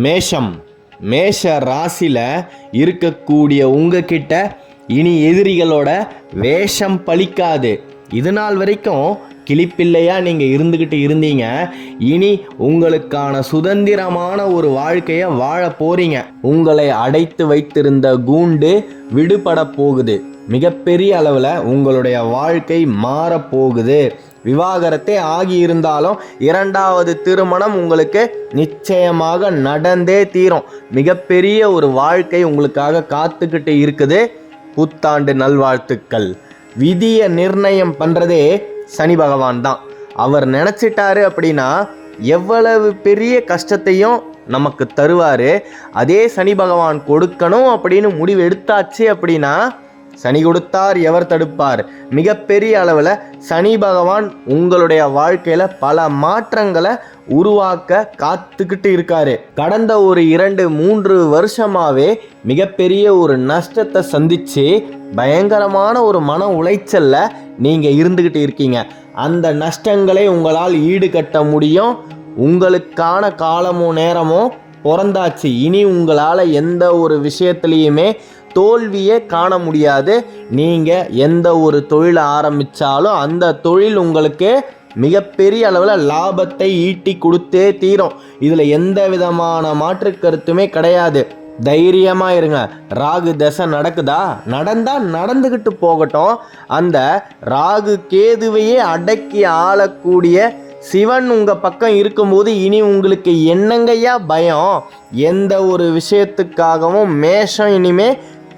மேஷம், மேஷ ராசியில் இருக்கக்கூடிய உங்ககிட்ட இனி எதிரிகளோட வேஷம் பலிக்காது. இது நாள் வரைக்கும் கிளிப்பிள்ளையா நீங்கள் இருந்துக்கிட்டு இருந்தீங்க. இனி உங்களுக்கான சுதந்திரமான ஒரு வாழ்க்கையை வாழ போறீங்க. உங்களை அடைத்து வைத்திருந்த கூண்டு விடுபட போகுது. மிகப்பெரிய அளவில் உங்களுடைய வாழ்க்கை மாறப்போகுது. விவாகரத்தே ஆகியிருந்தாலும் இரண்டாவது திருமணம் உங்களுக்கு நிச்சயமாக நடந்தே தீரும். மிகப்பெரிய ஒரு வாழ்க்கை உங்களுக்காக காத்துக்கிட்டு இருக்குது. புத்தாண்டு நல்வாழ்த்துக்கள். விதியை நிர்ணயம் பண்ணுறதே சனி பகவான் தான். அவர் நினச்சிட்டாரு அப்படின்னா எவ்வளவு பெரிய கஷ்டத்தையும் நமக்கு தருவார். அதே சனி பகவான் கொடுக்கணும் அப்படின்னு முடிவு எடுத்தாச்சு அப்படின்னா சனி கொடுத்தார் எவர் தடுப்பார். மிகப்பெரிய அளவில் சனி பகவான் உங்களுடைய வாழ்க்கையில் பல மாற்றங்களை உருவாக்க காத்துக்கிட்டு இருக்காரு. கடந்த ஒரு 2-3 வருஷமாகவே மிகப்பெரிய ஒரு நஷ்டத்தை சந்தித்து பயங்கரமான ஒரு மன உளைச்சல்ல நீங்கள் இருந்துக்கிட்டு இருக்கீங்க. அந்த நஷ்டங்களை உங்களால் ஈடுகட்ட முடியும். உங்களுக்கான காலமும் நேரமும் பிறந்தாச்சு. இனி உங்களால் எந்த ஒரு விஷயத்துலையுமே தோல்வியே காண முடியாது. நீங்கள் எந்த ஒரு தொழிலை ஆரம்பித்தாலும் அந்த தொழில் உங்களுக்கு மிகப்பெரிய அளவில் லாபத்தை ஈட்டி கொடுத்தே தீரும். இதில் எந்த விதமான மாற்று கருத்துமே கிடையாது. தைரியமாக இருங்க. ராகு தசை நடக்குதா, நடந்தால் நடந்துக்கிட்டு போகட்டும். அந்த ராகு கேதுவையே அடக்கி ஆளக்கூடிய சிவன் உங்கள் பக்கம் இருக்கும்போது இனி உங்களுக்கு என்னங்கய்யா பயம்? எந்த ஒரு விஷயத்துக்காகவும் மேஷம் இனிமே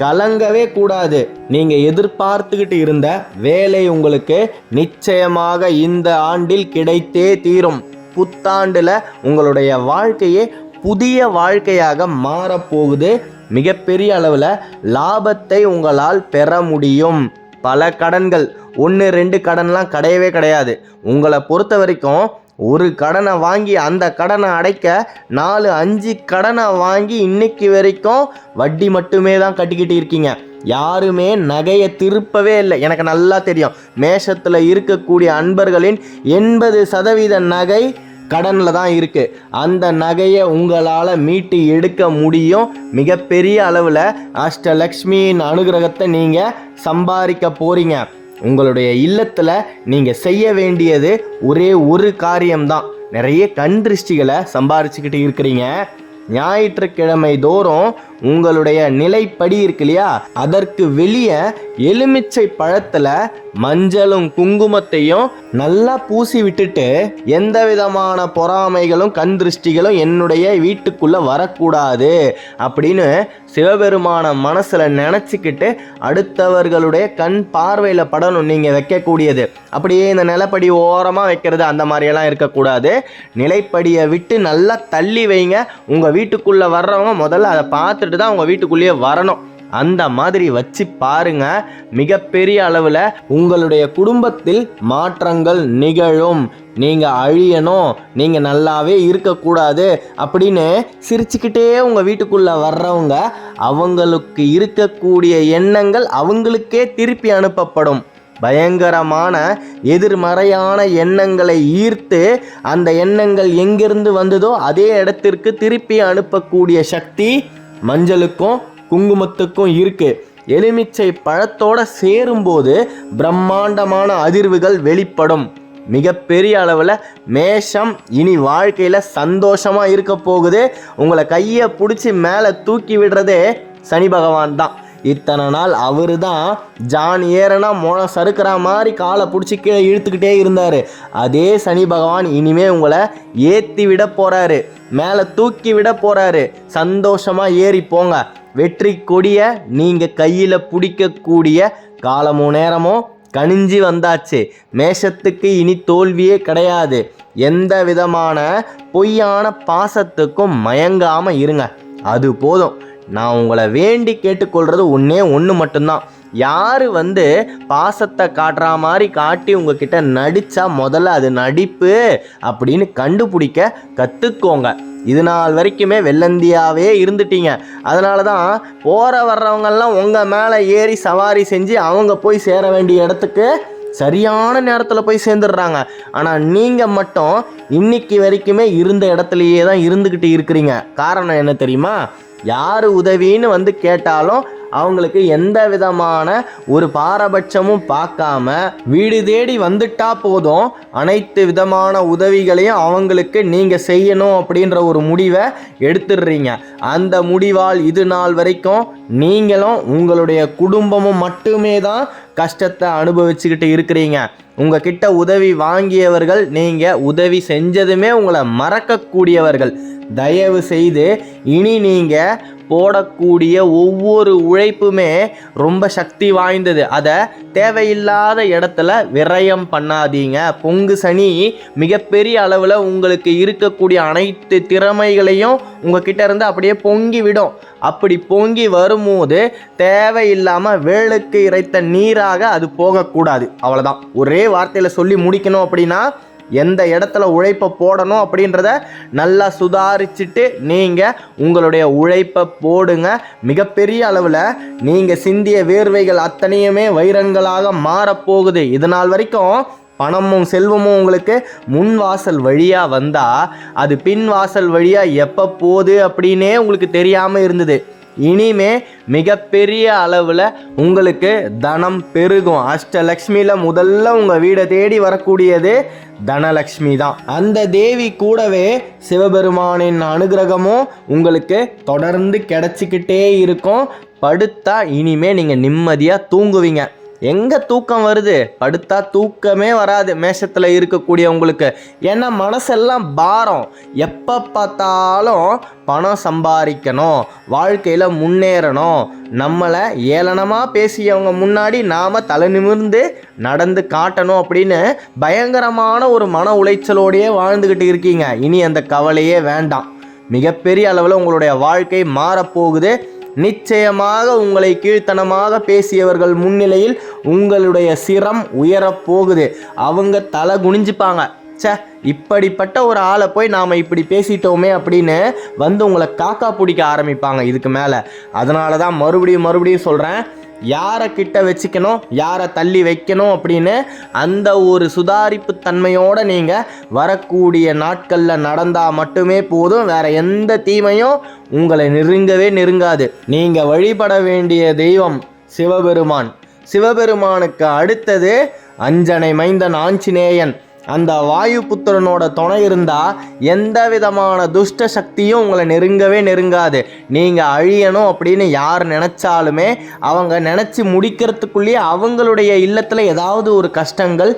கலங்கவே கூடாது. நீங்கள் எதிர்பார்த்துக்கிட்டு இருந்த வேலை உங்களுக்கு நிச்சயமாக இந்த ஆண்டில் கிடைத்தே தீரும். புத்தாண்டில் உங்களுடைய வாழ்க்கையே புதிய வாழ்க்கையாக மாறப்போகுது. மிகப்பெரிய அளவில் லாபத்தை உங்களால் பெற முடியும். பல கடன்கள், 1-2 கடன்லாம் கிடையவே கிடையாது. உங்களை பொறுத்த வரைக்கும் ஒரு கடனை வாங்கி அந்த கடனை அடைக்க 4-5 கடனை வாங்கி இன்னைக்கு வரைக்கும் வட்டி மட்டுமே தான் கட்டிக்கிட்டு இருக்கீங்க. யாருமே நகையை திருப்பவே இல்லை. எனக்கு நல்லா தெரியும். மேஷத்தில் இருக்கக்கூடிய அன்பர்களின் 80% நகை கடனில் தான் இருக்குது. அந்த நகையை உங்களால் மீட்டு எடுக்க முடியும். மிகப்பெரிய அளவில் அஷ்டலக்ஷ்மியின் அனுகிரகத்தை நீங்கள் சம்பாதிக்க போகிறீங்க. உங்களுடைய இல்லத்தில் நீங்கள் செய்ய வேண்டியது ஒரே ஒரு காரியம்தான். நிறைய கண் திருஷ்டிகளை சம்பாரிச்சுக்கிட்டு இருக்கிறீங்க. ஞாயிற்றுக்கிழமை தோறும் உங்களுடைய நிலைப்படி இருக்கு இல்லையா, அதற்கு வெளியே எலுமிச்சை பழத்தில் மஞ்சளும் குங்குமத்தையும் நல்லா பூசி விட்டுட்டு எந்த விதமான பொறாமைகளும் கண் திருஷ்டிகளும் என்னுடைய வீட்டுக்குள்ளே வரக்கூடாது அப்படின்னு சிவபெருமான மனசில் நினச்சிக்கிட்டு அடுத்தவர்களுடைய கண் பார்வையில் படணும் நீங்கள் வைக்கக்கூடியது. அப்படியே இந்த நிலப்படி ஓரமாக வைக்கிறது அந்த மாதிரியெல்லாம் இருக்கக்கூடாது. நிலைப்படியை விட்டு நல்லா தள்ளி வைங்க. உங்கள் வீட்டுக்குள்ளே வர்றவங்க முதல்ல அதை பார்த்துட்டு தான் உங்கள் வீட்டுக்குள்ளேயே வரணும். அந்த மாதிரி வச்சு பாருங்க. மிகப்பெரிய அளவில் உங்களுடைய குடும்பத்தில் மாற்றங்கள் நிகழும். நீங்கள் அழியணும், நீங்கள் நல்லாவே இருக்கக்கூடாது அப்படின்னு சிரிச்சுக்கிட்டே உங்கள் வீட்டுக்குள்ளே வர்றவங்க அவங்களுக்கு இருக்கக்கூடிய எண்ணங்கள் அவங்களுக்கே திருப்பி அனுப்பப்படும். பயங்கரமான எதிர்மறையான எண்ணங்களை ஈர்த்து அந்த எண்ணங்கள் எங்கிருந்து வந்ததோ அதே இடத்திற்கு திருப்பி அனுப்பக்கூடிய சக்தி மஞ்சளுக்கும் குங்குமத்துக்கும் இருக்கு. எலுமிச்சை பழத்தோட சேரும்போது பிரம்மாண்டமான அதிர்வுகள் வெளிப்படும். மிகப்பெரிய அளவில் மேஷம் இனி வாழ்க்கையில் சந்தோஷமாக இருக்க போகுது. உங்களை கையை பிடிச்சி மேலே தூக்கி விடுறதே சனி பகவான் தான். இத்தனை நாள் அவர் தான் ஜான் ஏறனா மோளம் சறுக்கிற மாதிரி காலை பிடிச்சி கீழே இழுத்துக்கிட்டே இருந்தார். அதே சனி பகவான் இனிமேல் உங்களை ஏற்றி விட போகிறாரு, மேலே தூக்கி விட போகிறாரு. சந்தோஷமாக ஏறி போங்க. வெற்றி கொடியை நீங்கள் கையில் பிடிக்கக்கூடிய காலமோ நேரமோ கணிஞ்சி வந்தாச்சு. மேஷத்துக்கு இனி தோல்வியே கிடையாது. எந்த விதமான பொய்யான பாசத்துக்கும் மயங்காமல் இருங்க, அது போதும். நான் உங்களை வேண்டி கேட்டுக்கொள்கிறது ஒன்று மட்டும்தான். யார் பாசத்தை காட்டுற மாதிரி காட்டி உங்ககிட்ட நடித்தா முதல்ல அது நடிப்பு அப்படின்னு கண்டுபிடிக்க கற்றுக்கோங்க. இது நாள் வரைக்குமே வெள்ளந்தியாவே இருந்துட்டீங்க. அதனால தான் போகிற வர்றவங்கெல்லாம் உங்கள் மேலே ஏறி சவாரி செஞ்சு அவங்க போய் சேர வேண்டிய இடத்துக்கு சரியான நேரத்தில் போய் சேர்ந்துடுறாங்க. ஆனால் நீங்கள் மட்டும் இன்னைக்கு வரைக்குமே இருந்த இடத்துலையே தான் இருந்துக்கிட்டு இருக்கிறீங்க. காரணம் என்ன தெரியுமா? யார் உதவின்னு வந்து கேட்டாலும் அவங்களுக்கு எந்த விதமான ஒரு பாரபட்சமும் பார்க்காம வீடு தேடி வந்துட்டா போதும், அனைத்து விதமான உதவிகளையும் அவங்களுக்கு நீங்கள் செய்யணும் அப்படின்ற ஒரு முடிவை எடுத்துடுறீங்க. அந்த முடிவால் இது நாள் வரைக்கும் நீங்களும் உங்களுடைய குடும்பமும் மட்டுமே தான் கஷ்டத்தை அனுபவிச்சுக்கிட்டு இருக்கிறீங்க. உங்ககிட்ட உதவி வாங்கியவர்கள் நீங்கள் உதவி செஞ்சதுமே உங்களை மறக்கக்கூடியவர்கள். தயவு செய்து இனி நீங்கள் போடக்கூடிய ஒவ்வொரு உழைப்புமே ரொம்ப சக்தி வாய்ந்தது. அதை தேவையில்லாத இடத்துல விரயம் பண்ணாதீங்க. பொங்கு சனி மிகப்பெரிய அளவில் உங்களுக்கு இருக்கக்கூடிய அனைத்து திறமைகளையும் உங்ககிட்ட இருந்து அப்படியே பொங்கி விடும். அப்படி பொங்கி வரும்போது தேவையில்லாமல் வேளுக்கு இறைத்த நீராக அது போகக்கூடாது. அவ்வளோதான். ஒரே வார்த்தையில் சொல்லி முடிக்கணும் அப்படின்னா, எந்த இடத்துல உழைப்பை போடணும் அப்படின்றத நல்லா சுதாரிச்சுட்டு நீங்கள் உங்களுடைய உழைப்பை போடுங்க. மிகப்பெரிய அளவில் நீங்கள் சிந்திய வேர்வைகள் அத்தனையுமே வைரங்களாக மாறப்போகுது. இதனால் வரைக்கும் பணமும் செல்வமும் உங்களுக்கு முன் வாசல் வழியாக வந்தால் அது பின் வாசல் வழியாக எப்போ போகுது அப்படின்னே உங்களுக்கு தெரியாமல் இருந்தது. இனிமே மிகப்பெரிய அளவில் உங்களுக்கு தனம் பெருகும். அஷ்டலக்ஷ்மியில் முதல்ல உங்கள் வீடை தேடி வரக்கூடியது தனலக்ஷ்மி தான். அந்த தேவி கூடவே சிவபெருமானின் அனுகிரகமும் உங்களுக்கு தொடர்ந்து கிடைச்சிக்கிட்டே இருக்கும். படுத்தா இனிமே நீங்கள் நிம்மதியாக தூங்குவீங்க. எங்கே தூக்கம் வருது? படுத்தா தூக்கமே வராது மேஷத்தில் இருக்கக்கூடிய உங்களுக்கு. ஏன்னா மனசெல்லாம் பாரம். எப்போ பார்த்தாலும் பணம் சம்பாதிக்கணும், வாழ்க்கையில் முன்னேறணும், நம்மளை ஏளனமாக பேசியவங்க முன்னாடி நாம் தலை நிமிர்ந்து நடந்து காட்டணும் அப்படின்னு பயங்கரமான ஒரு மன உளைச்சலோடையே வாழ்ந்துக்கிட்டு இருக்கீங்க. இனி அந்த கவலையே வேண்டாம். மிகப்பெரிய அளவில் உங்களுடைய வாழ்க்கை மாறப்போகுது. நிச்சயமாக உங்களை கீழ்த்தனமாக பேசியவர்கள் முன்னிலையில் உங்களுடைய சிரம் உயரப்போகுது. அவங்க தலை குனிஞ்சுப்பாங்க. இப்படிப்பட்ட ஒரு ஆளை போய் நாம் இப்படி பேசிட்டோமே அப்படின்னு வந்து உங்களை காக்கா பிடிக்க ஆரம்பிப்பாங்க இதுக்கு மேலே. அதனால தான் மறுபடியும் சொல்கிறேன், யாரை கிட்ட வச்சுக்கணும், யாரை தள்ளி வைக்கணும் அப்படின்னு அந்த ஒரு சுதாரிப்பு தன்மையோடு நீங்கள் வரக்கூடிய நாட்களில் நடந்தால் மட்டுமே போதும். வேறு எந்த தீமையும் உங்களை நெருங்காது. நீங்கள் வழிபட வேண்டிய தெய்வம் சிவபெருமான். சிவபெருமானுக்கு அடுத்தது அஞ்சனை மைந்தன் ஆஞ்சநேயன். அந்த வாயு புத்திரனோட துணை இருந்தால் எந்த விதமான துஷ்ட சக்தியும் உங்களை நெருங்காது. நீங்கள் அழியணும் அப்படின்னு யார் நினச்சாலுமே அவங்க நினச்சி முடிக்கிறதுக்குள்ளேயே அவங்களுடைய இல்லத்தில் ஏதாவது ஒரு கஷ்டங்கள்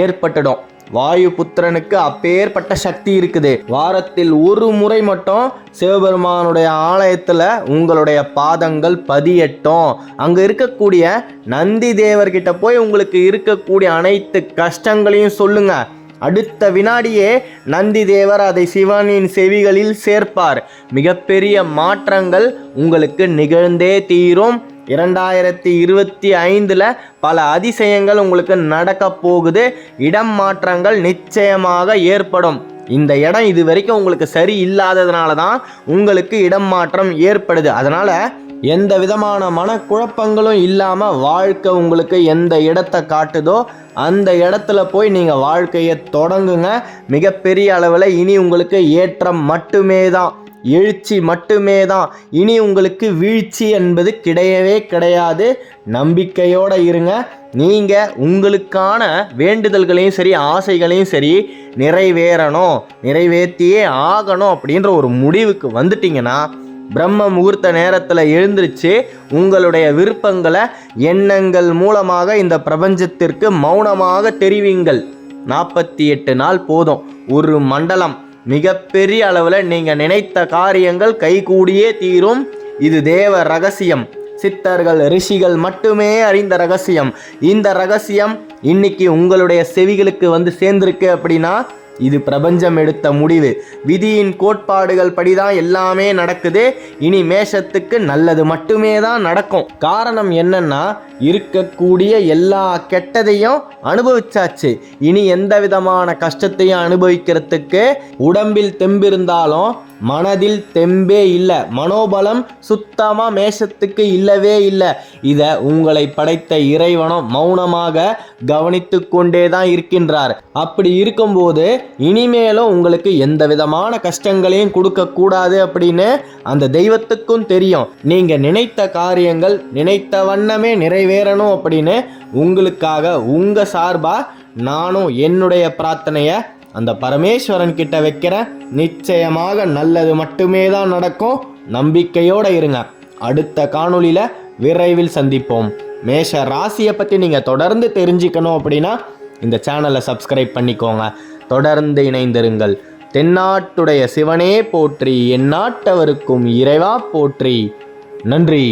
ஏற்பட்டுடும். வாயு புத்திரனுக்கு அப்பேற்பட்ட சக்தி இருக்குது. வாரத்தில் ஒரு முறை மட்டும் சிவபெருமானுடைய ஆலயத்தில் உங்களுடைய பாதங்கள் பதியட்டும். அங்கே இருக்கக்கூடிய நந்தி தேவர்கிட்ட போய் உங்களுக்கு இருக்கக்கூடிய அனைத்து கஷ்டங்களையும் சொல்லுங்க. அடுத்த வினாடியே நந்தி தேவர் அதை சிவனின் செவிகளில் சேர்ப்பார். மிகப்பெரிய மாற்றங்கள் உங்களுக்கு நிகழ்ந்தே தீரும். 2025 பல அதிசயங்கள் உங்களுக்கு நடக்க போகுது. இடம் மாற்றங்கள் நிச்சயமாக ஏற்படும். இந்த இடம் இது வரைக்கும் உங்களுக்கு சரி இல்லாததுனால தான் உங்களுக்கு இடம் மாற்றம் ஏற்படுது. அதனால் எந்த விதமான மனக்குழப்பங்களும் இல்லாமல் வாழ்க்கை உங்களுக்கு எந்த இடத்தை காட்டுதோ அந்த இடத்துல போய் நீங்கள் வாழ்க்கையை தொடங்குங்க. மிகப்பெரிய அளவில் இனி உங்களுக்கு ஏற்றம் மட்டுமே தான், எழுச்சி மட்டுமே தான். இனி உங்களுக்கு வீழ்ச்சி என்பது கிடையவே கிடையாது. நம்பிக்கையோடு இருங்க. நீங்கள் உங்களுக்கான வேண்டுதல்களையும் சரி ஆசைகளையும் சரி நிறைவேற்றியே ஆகணும் அப்படின்ற ஒரு முடிவுக்கு வந்துட்டிங்கன்னா பிரம்ம முகூர்த்த நேரத்தில் எழுந்திருச்சு உங்களுடைய விருப்பங்களை எண்ணங்கள் மூலமாக இந்த பிரபஞ்சத்திற்கு மௌனமாக தெரிவிங்கள். 48 நாள் போதும், ஒரு மண்டலம். மிகப்பெரிய அளவில் நீங்கள் நினைத்த காரியங்கள் கைகூடியே தீரும். இது தேவ ரகசியம். சித்தர்கள் ரிஷிகள் மட்டுமே அறிந்த ரகசியம். இந்த ரகசியம் இன்னைக்கு உங்களுடைய செவிகளுக்கு வந்து சேர்ந்திருக்கு அப்படின்னா இது பிரபஞ்சம் எடுத்த முடிவு. விதியின் கோட்பாடுகள் படிதான் எல்லாமே நடக்குது. இனி மேஷத்துக்கு நல்லது மட்டுமே தான் நடக்கும். காரணம் என்னன்னா, இருக்கக்கூடிய எல்லா கெட்டதையும் அனுபவிச்சாச்சு. இனி எந்த விதமான கஷ்டத்தையும் அனுபவிக்கிறதுக்கு உடம்பில் தெம்பிருந்தாலும் மனதில் தெம்பே இல்லை, மனோபலம் சுத்தமாக மேஷத்துக்கு இல்லவே இல்லை. இதை உங்களை படைத்த இறைவனும் மௌனமாக கவனித்து கொண்டே தான் இருக்கின்றார். அப்படி இருக்கும்போது இனிமேலும் உங்களுக்கு எந்த விதமான கஷ்டங்களையும் கொடுக்கக்கூடாது அப்படின்னு அந்த தெய்வத்துக்கும் தெரியும். நீங்கள் நினைத்த காரியங்கள் நினைத்த வண்ணமே நிறைவேறணும் அப்படின்னு உங்களுக்காக உங்கள் சார்பாக நானும் என்னுடைய பிரார்த்தனையை அந்த பரமேஸ்வரன் கிட்ட வைக்கிறேன். நிச்சயமாக நல்லது மட்டுமே தான் நடக்கும். நம்பிக்கையோடு இருங்க. அடுத்த காணொளியில் விரைவில் சந்திப்போம். மேஷ ராசியை பற்றி நீங்கள் தொடர்ந்து தெரிஞ்சுக்கணும் அப்படின்னா இந்த சேனலை சப்ஸ்கிரைப் பண்ணிக்கோங்க. தொடர்ந்து இணைந்திருங்கள். தென்னாட்டுடைய சிவனே போற்றி, எந்நாட்டவருக்கும் இறைவா போற்றி. நன்றி.